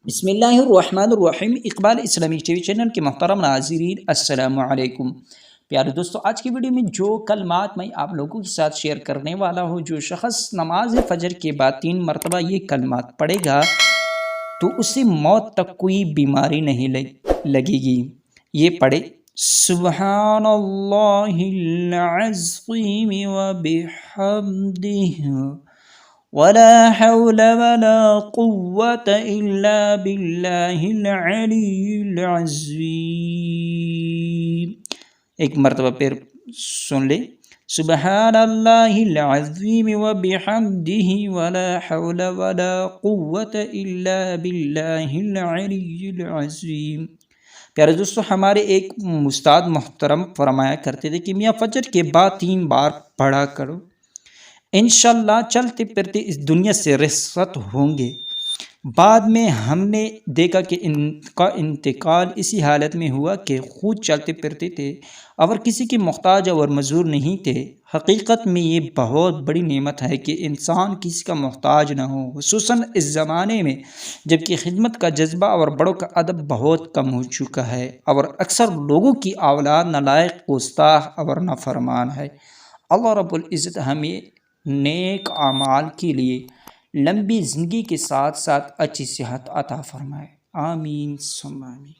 بسم اللہ الرحمن الرحیم۔ اقبال اسلامی ٹی وی چینل کے محترم ناظرین، السلام علیکم۔ پیارے دوستو، آج کی ویڈیو میں جو کلمات میں آپ لوگوں کے ساتھ شیئر کرنے والا ہوں، جو شخص نماز فجر کے بعد 3 مرتبہ یہ کلمات پڑھے گا تو اسے موت تک کوئی بیماری نہیں لگے گی۔ یہ پڑھے: سبحان اللہ العظیم وبحمدہ ولا حول ولا قوة إلا بالله العلی العظیم۔ ایک مرتبہ پھر سن لے: سبحان اللہ العظیم وبحمدہ ولا حول ولا قوة إلا بالله العلی العظیم۔ پیارے دوستو، ہمارے ایک استاد محترم فرمایا کرتے تھے کہ میاں فجر کے بعد 3 بار پڑھا کرو، انشاءاللہ چلتے پھرتے اس دنیا سے رخصت ہوں گے۔ بعد میں ہم نے دیکھا کہ ان کا انتقال اسی حالت میں ہوا کہ خود چلتے پھرتے تھے اور کسی کے محتاج اور مزدور نہیں تھے۔ حقیقت میں یہ بہت بڑی نعمت ہے کہ انسان کسی کا محتاج نہ ہو، خصوصاً اس زمانے میں جب کہ خدمت کا جذبہ اور بڑوں کا ادب بہت کم ہو چکا ہے اور اکثر لوگوں کی اولاد نالائق، گستاخ اور نافرمان ہے۔ اللہ رب العزت ہمیں نیک اعمال کے لیے لمبی زندگی کے ساتھ ساتھ اچھی صحت عطا فرمائے، آمین ثم آمین۔